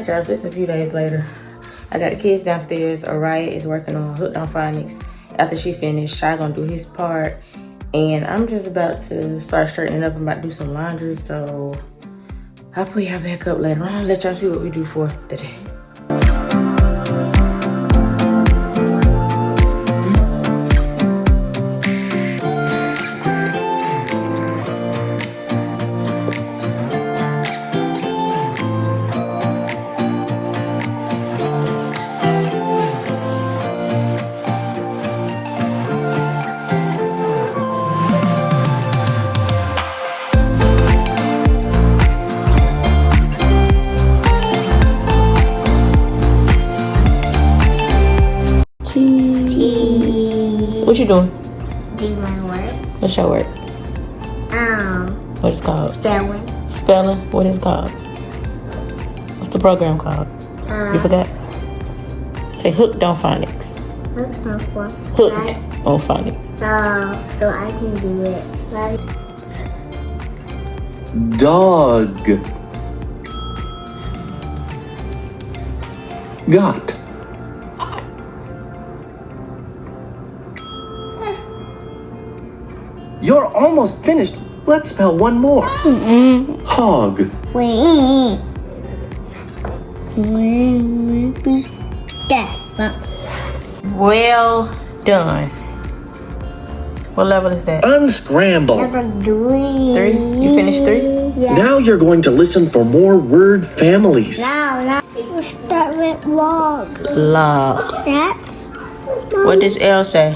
Alright, y'all, so it's a few days later. I got the kids downstairs. Araya is working on Hooked on Phonics. After she finished, Shy gonna do his part. And I'm just about to start straightening up. I'm about to do some laundry, so I'll put y'all back up later on. Let y'all see what we do for the day. What you doing? Do my work. What's your work? What is it called? Spelling. Spelling? What is it called? What's the program called? You forgot? Say Hooked on Phonics. Hooked on phonics. Hooked on Phonics. So I can do it. Dog. Got. You're almost finished. Let's spell one more. Hog. Well done. What level is that? Unscramble. Never do it. 3? You finished 3? Yeah. Now you're going to listen for more word families. Now. We'll start with log. Log. That's. What does L say?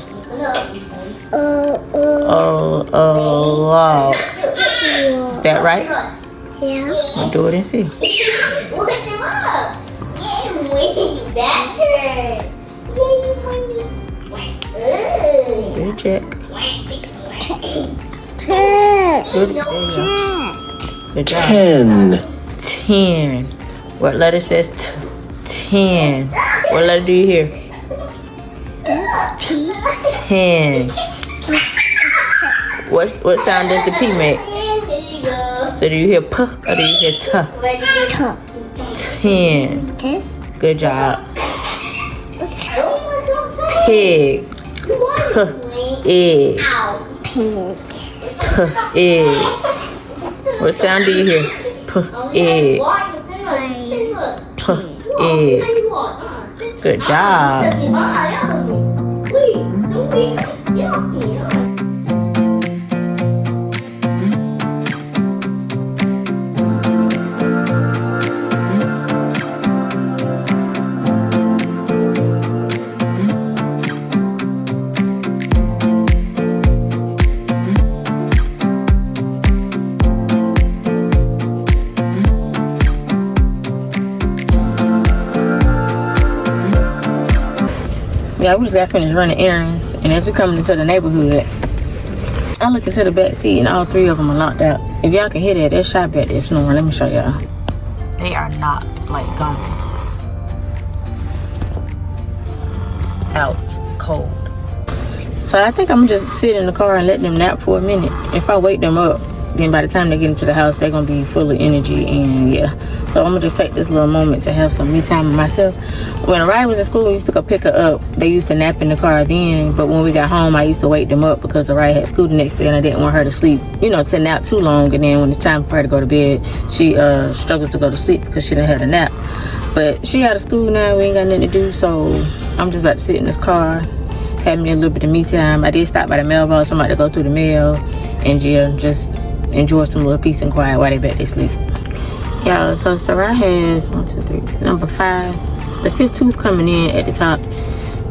Log. Is that right? Yeah. I'll do it and see. Look him up. Yay, that turn. Good check. Good job. 10. 10. What letter says 10? What letter do you hear? 10. What sound does the P make? So do you hear P or do you hear T? 10. Good job. Pig. Egg. Egg. What sound do you hear? Egg. Egg. Good job. Yeah, we just got finished running errands, and as we coming into the neighborhood, I look into the back seat, and all 3 of them are locked out. If y'all can hear that, that's Shy back there snoring. Let me show y'all. They are not like gone. Out cold. So I think I'm just sit in the car and let them nap for a minute. If I wake them up, then by the time they get into the house, they're gonna be full of energy, and yeah. So I'm gonna just take this little moment to have some me time with myself. When Araya was in school, we used to go pick her up. They used to nap in the car then, but when we got home, I used to wake them up because Araya had school the next day, and I didn't want her to sleep, to nap too long. And then when it's time for her to go to bed, she struggled to go to sleep because she didn't have a nap. But she out of school now, we ain't got nothing to do, so I'm just about to sit in this car, have me a little bit of me time. I did stop by the mailbox. I'm about to go through the mail, and yeah, just enjoy some little peace and quiet while they back they sleep. Y'all, so Sarah has 1, 2, 3, number 5, the 5th tooth coming in at the top,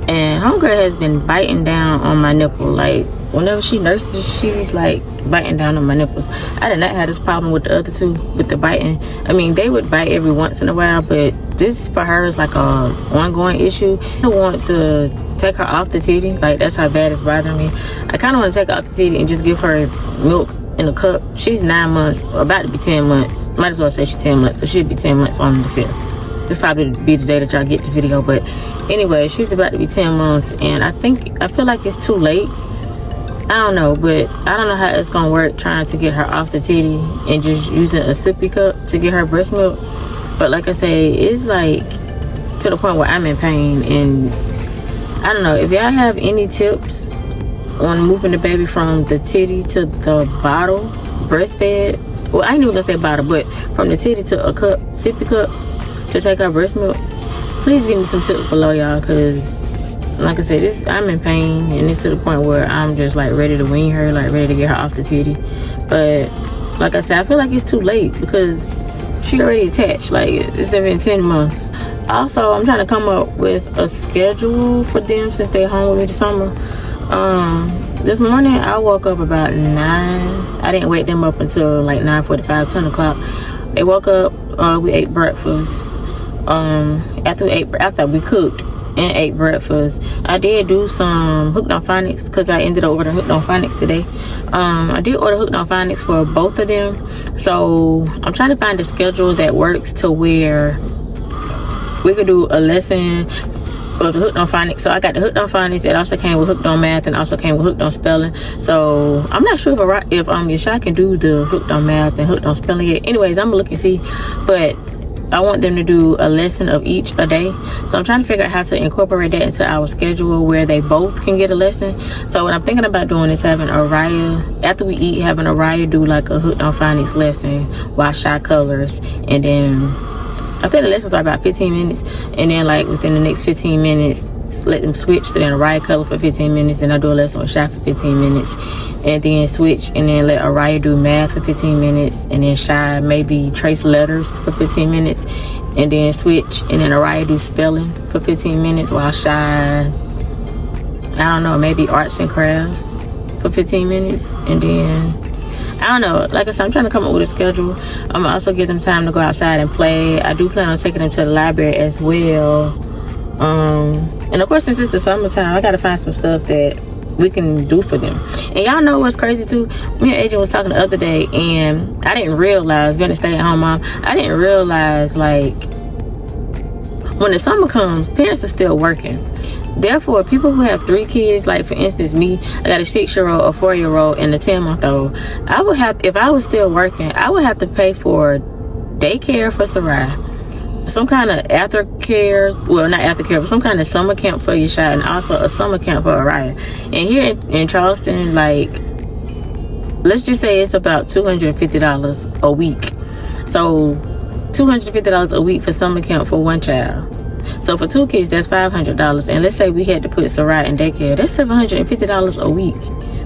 and homegirl has been biting down on my nipple. Like whenever she nurses, she's like biting down on my nipples. I did not have this problem with the other 2 with the biting. I mean, they would bite every once in a while, but this for her is like a ongoing issue. I want to take her off the titty. Like that's how bad it's bothering me. I kind of want to take her off the titty and just give her milk in a cup. She's 9 months, about to be 10 months. Might as well say she's 10 months because she'll be 10 months on the 5th. This probably be the day that y'all get this video, but anyway, she's about to be 10 months, and I feel like it's too late. I don't know, but I don't know how it's gonna work trying to get her off the titty and just using a sippy cup to get her breast milk. But like I say, it's like to the point where I'm in pain. And I don't know if y'all have any tips on moving the baby from the titty to the bottle breastfed. Well, I ain't even gonna say bottle, but from the titty to a cup, sippy cup, to take our breast milk. Please give me some tips below, y'all, because like I said, I'm in pain, and it's to the point where I'm just like ready to wean her, like ready to get her off the titty. But like I said, I feel like it's too late because she already attached. Like, it's been 10 months. Also, I'm trying to come up with a schedule for them since they're home with me this summer. This morning I woke up about 9. I didn't wake them up until like 9:45, 10 o'clock. They woke up, we ate breakfast. After we cooked and ate breakfast, I did do some hooked on phonics because I ended up ordering hooked on phonics today. I did order hooked on phonics for both of them, so I'm trying to find a schedule that works to where we could do a lesson of the hooked on phonics. So I got the hooked on phonics. It also came with hooked on math and also came with hooked on spelling. So I'm not sure if Yashai can do the hooked on math and hooked on spelling yet. Anyways, I'm gonna look and see, but I want them to do a lesson of each a day. So I'm trying to figure out how to incorporate that into our schedule where they both can get a lesson. So what I'm thinking about doing is having Araya, after we eat, having Araya do like a hooked on phonics lesson while Shy colors. And then I think the lessons are about 15 minutes. And then like within the next 15 minutes, let them switch. So then Araya color for 15 minutes. Then I do a lesson with Shy for 15 minutes. And then switch, and then let Araya do math for 15 minutes, and then Shy maybe trace letters for 15 minutes, and then switch, and then Araya do spelling for 15 minutes while Shy, I don't know, maybe arts and crafts for 15 minutes. And then I don't know, like I said, I'm trying to come up with a schedule. I'm gonna also give them time to go outside and play. I do plan on taking them to the library as well. And of course, since it's the summertime, I gotta find some stuff that we can do for them. And y'all know what's crazy too? Me and Agent was talking the other day, and I didn't realize, being a stay-at-home mom, I didn't realize like when the summer comes, parents are still working. Therefore, people who have 3 kids, like for instance me, I got a 6-year-old, a 4-year-old, and a 10-month-old. I would have, if I was still working, I would have to pay for daycare for Sarai, some kind of aftercare, well, not aftercare, but some kind of summer camp for your child, and also a summer camp for Araya. And here in Charleston, like, let's just say it's about $250 a week. So $250 a week for summer camp for one child. So for 2 kids, that's $500. And let's say we had to put Sarai in daycare, that's $750 a week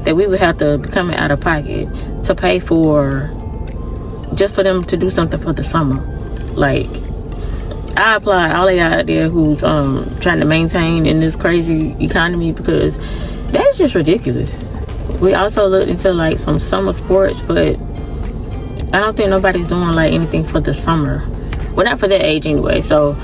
that we would have to be coming out of pocket to pay for, just for them to do something for the summer. Like, I applaud all of y'all out there who's trying to maintain in this crazy economy, because that's just ridiculous. We also looked into like some summer sports, but I don't think nobody's doing like anything for the summer. Well, not for that age anyway. So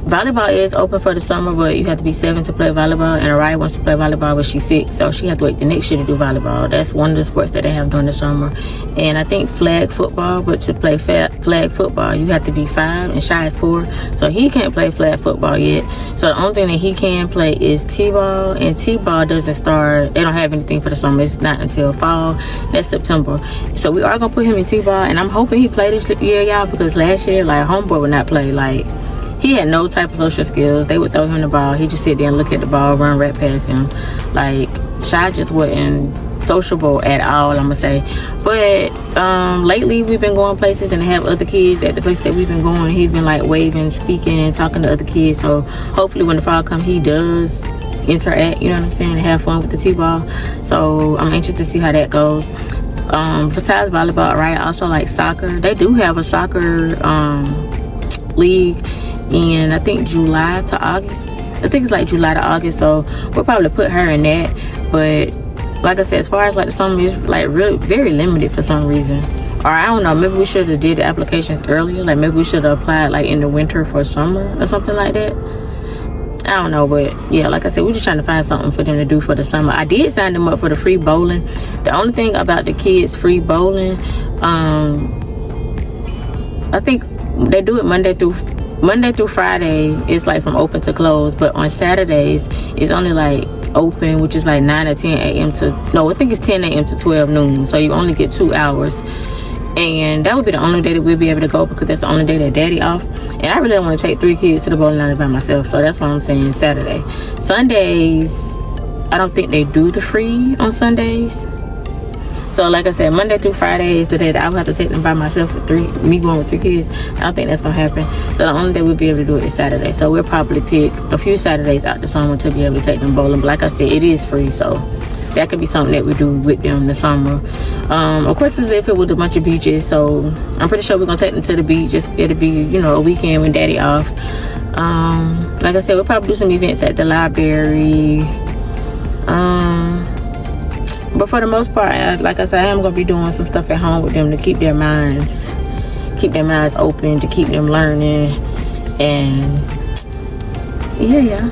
volleyball is open for the summer, but you have to be 7 to play volleyball, and Araya wants to play volleyball, but she's 6, so she has to wait the next year to do volleyball. That's one of the sports that they have during the summer. And I think flag football, but to play flag football, you have to be 5, and Shy is 4, so he can't play flag football yet. So the only thing that he can play is T-ball, and T-ball doesn't start, they don't have anything for the summer. It's not until fall. That's September. So we are gonna put him in T-ball, and I'm hoping he played this year, y'all, because last year, like, homeboy would not play. Like, he had no type of social skills. They would throw him the ball. He just sit there and look at the ball, run right past him. Like, Shy just wasn't sociable at all, I'm gonna say. But lately we've been going places, and they have other kids at the place that we've been going. He's been like waving, speaking, and talking to other kids. So hopefully when the fall comes, he does interact, you know what I'm saying, and have fun with the T-ball. So I'm anxious to see how that goes. Besides volleyball, right, I also like soccer. They do have a soccer league in, I think, July to August. I think it's like July to August, so we'll probably put her in that. But like I said, as far as like the summer, is like really very limited for some reason. Or I don't know, maybe we should have did the applications earlier. Like maybe we should have applied like in the winter for summer or something like that. I don't know, but yeah, like I said, we're just trying to find something for them to do for the summer. I did sign them up for the free bowling. The only thing about the kids free bowling, I think they do it Monday through Friday. It's like from open to close, but on Saturdays it's only like open, which is like 9 or 10 a.m. to, no, I think it's 10 a.m. to 12 noon. So you only get 2 hours. And that would be the only day that we'll be able to go, because that's the only day that daddy off. And I really don't want to take 3 kids to the bowling alley by myself, so that's why I'm saying Saturday. Sundays, I don't think they do the free on Sundays. So like I said, Monday through Friday is the day that I would have to take them by myself with me going with 3 kids. I don't think that's gonna happen. So the only day we'll be able to do it is Saturday. So we'll probably pick a few Saturdays out the summer to be able to take them bowling. But like I said, it is free, so that could be something that we do with them in the summer. Of course, we live here with a bunch of beaches, so I'm pretty sure we're gonna take them to the beach. It'll be, you know, a weekend when daddy off. Like I said, we'll probably do some events at the library. But for the most part, like I said, I am gonna be doing some stuff at home with them to keep their minds open, to keep them learning. And yeah,